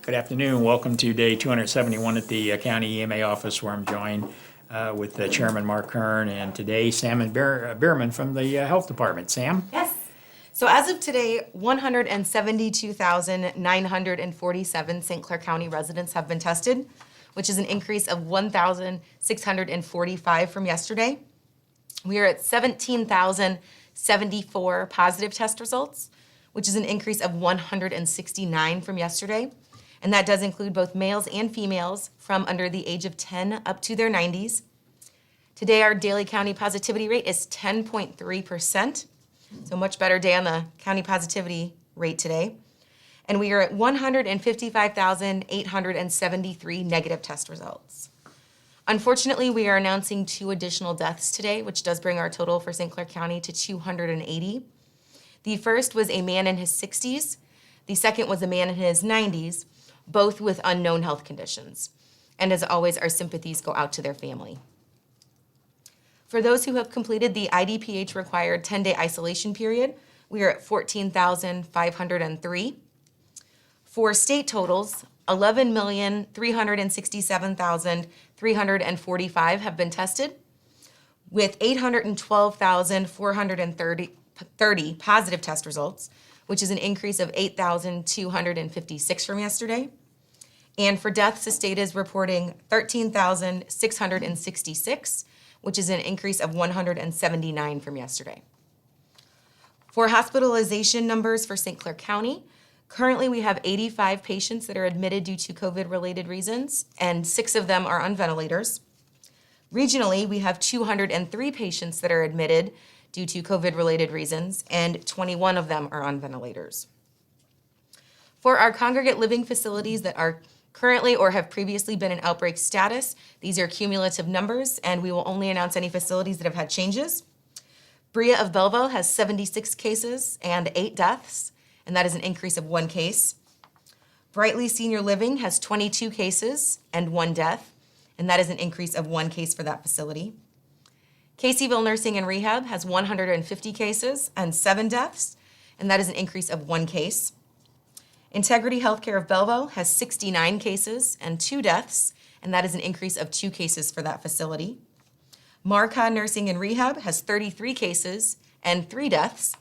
Good afternoon. Welcome to day 271 at the County EMA office, where I'm joined with Chairman Mark Kern and today Sam and Bierman from the Health Department. Sam? Yes. So as of today, 172,947 St. Clair County residents have been tested, which is an increase of 1,645 from yesterday. We are at 17,074 positive test results, which is an increase of 169 from yesterday. And that does include both males and females from under the age of 10 up to their 90s. Today, our daily county positivity rate is 10.3%. So much better day on the county positivity rate today. And we are at 155,873 negative test results. Unfortunately, we are announcing 2 additional deaths today, which does bring our total for St. Clair County to 280. The first was a man in his 60s. The second was a man in his 90s, both with unknown health conditions. And as always, our sympathies go out to their family. For those who have completed the IDPH required 10-day isolation period, we are at 14,503. For state totals, 11,367,345 have been tested, with 812,430 positive test results, which is an increase of 8,256 from yesterday. And for deaths, the state is reporting 13,666, which is an increase of 179 from yesterday. For hospitalization numbers for St. Clair County, currently we have 85 patients that are admitted due to COVID-related reasons, and 6 of them are on ventilators. Regionally, we have 203 patients that are admitted due to COVID-related reasons, and 21 of them are on ventilators. For our congregate living facilities that are currently or have previously been in outbreak status, these are cumulative numbers, and we will only announce any facilities that have had changes. Brea of Belleville has 76 cases and 8 deaths, and that is an increase of 1 case. Brightly Senior Living has 22 cases and 1 death, and that is an increase of 1 case for that facility. Caseyville Nursing and Rehab has 150 cases and 7 deaths, and that is an increase of 1 case. Integrity Healthcare of Belleville has 69 cases and 2 deaths, and that is an increase of 2 cases for that facility. Marca Nursing and Rehab has 33 cases and 3 deaths.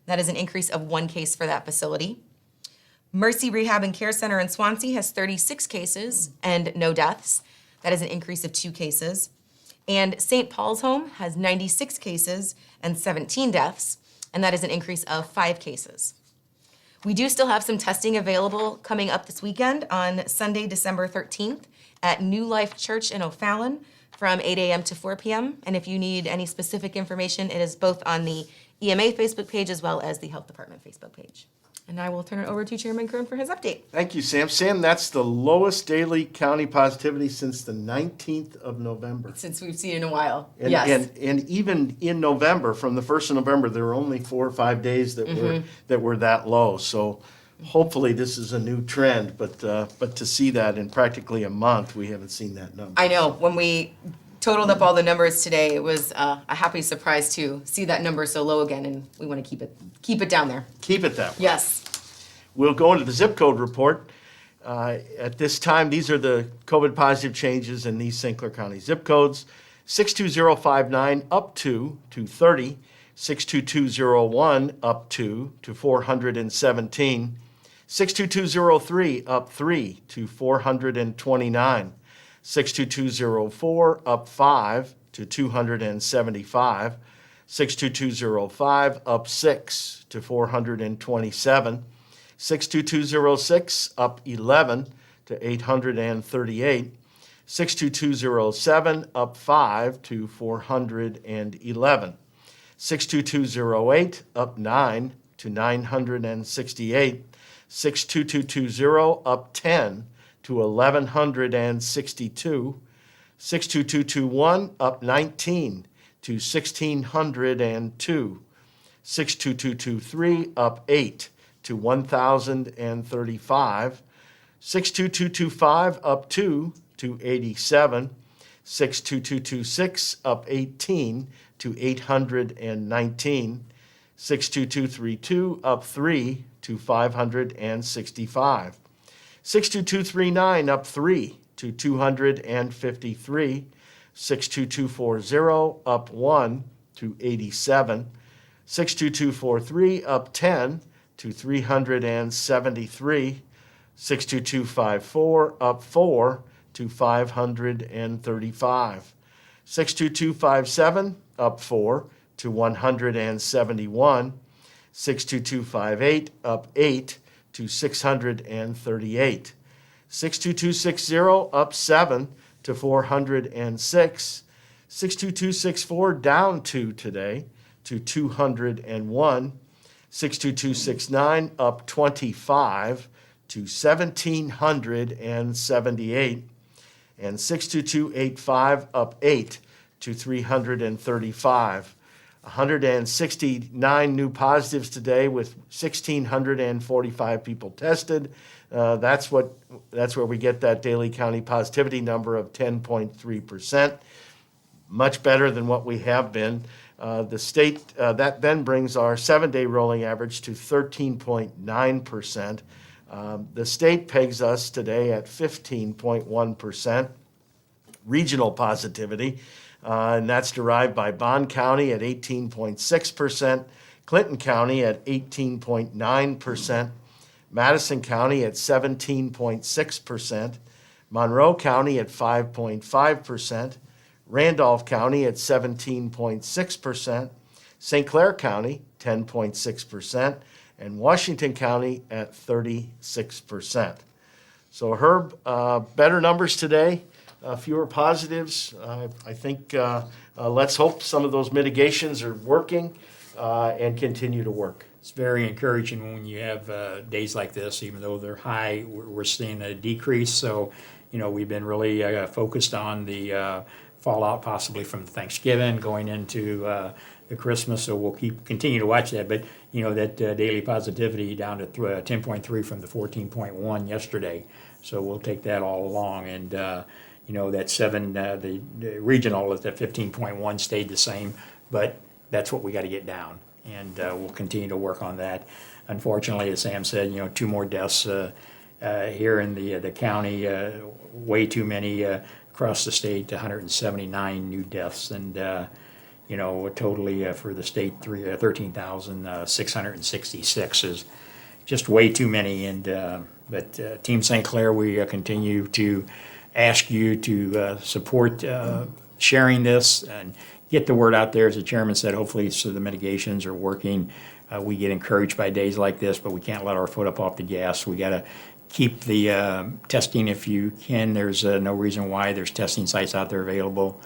That is an increase of 1 case for that facility. Mercy Rehab and Care Center in Swansea has 36 cases and no deaths. That is an increase of 2 cases. And St. Paul's Home has 96 cases and 17 deaths, and that is an increase of 5 cases. We do still have some testing available coming up this weekend on Sunday, December 13th at New Life Church in O'Fallon from 8 a.m. to 4 p.m. And if you need any specific information, it is both on the EMA Facebook page as well as the Health Department Facebook page. And I will turn it over to Chairman Kern for his update. Thank you, Sam. Sam, that's the lowest daily county positivity since the 19th of November. Since we've seen it in a while. And, yes. and even in November, from the 1st of November, there were only 4 or 5 days that were that low. So hopefully this is a new trend, but to see that in practically a month, we haven't seen that number. I know. When we totaled up all the numbers today, it was a happy surprise to see that number so low again, and we want to keep it down there. Keep it that way. Yes. We'll go into the zip code report. At this time, these are the COVID positive changes in these St. Clair County zip codes. 62059 up to 230, 62201 up to 417, 62203 up 3 to 429, 62204 up 5 to 275, 62205 up 6 to 427, 62206 up 11 to 838, 62207 up 5 to 411, 62208 up 9 to 968, 62220 up 10 to 1162, 62221 up 19 to 1602, 62223 up 8 to 1035, 62225 up 2 to 87, 62226 up 18 to 819, 62232 up 3 to 565, 62239 up 3 to 253. 62240 up 1 to 87. 62243 up 10 to 373. 62254 up 4 to 535. 62257 up 4 to 171. 62258 up 8 to 638. 62260 up 7 to 406. 62264 down 2 today to 201. 62269 up 25 to 1,778. And 62285 up 8 to 335. 169 new positives today with 1,645 people tested. That's where we get that daily county positivity number of 10.3%. Much better than what we have been. The state, that then brings our 7-day rolling average to 13.9%. The state pegs us today at 15.1% regional positivity, and that's derived by Bond County at 18.6%, Clinton County at 18.9%, Madison County at 17.6%, Monroe County at 5.5%, Randolph County at 17.6%, St. Clair County 10.6%, and Washington County at 36%. So Herb, better numbers today, fewer positives. I think let's hope some of those mitigations are working and continue to work. It's very encouraging when you have days like this, even though they're high, we're seeing a decrease. So, we've been really focused on the fallout possibly from Thanksgiving going into the Christmas. So we'll continue to watch that. But, that daily positivity down to 10.3 from the 14.1 yesterday. So we'll take that all along. And, that the regional at the 15.1 stayed the same. But that's what we got to get down. And we'll continue to work on that. Unfortunately, as Sam said, 2 more deaths here in the county, way too many across the state, 179 new deaths, and totally for the state 13,666 is just way too many. And but Team St. Clair, we continue to ask you to support sharing this and get the word out there. As the chairman said, hopefully so the mitigations are working. We get encouraged by days like this, but we can't let our foot up off the gas. We got to keep the testing if you can. There's no reason why. There's testing sites out there available.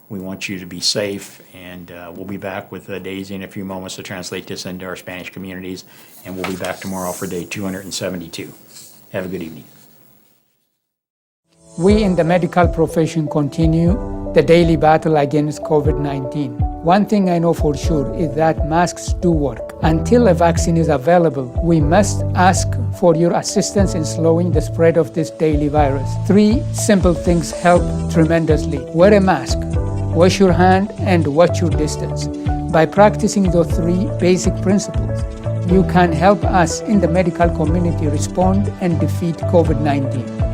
We want you to be safe, and we'll be back with Daisy in a few moments to translate this into our Spanish communities, and we'll be back tomorrow for day 272. Have a good evening. We in the medical profession continue the daily battle against COVID-19. One thing I know for sure is that masks do work. Until a vaccine is available, we must ask for your assistance in slowing the spread of this daily virus. 3 simple things help tremendously. Wear a mask, wash your hand, and watch your distance. By practicing those 3 basic principles, you can help us in the medical community respond and defeat COVID-19.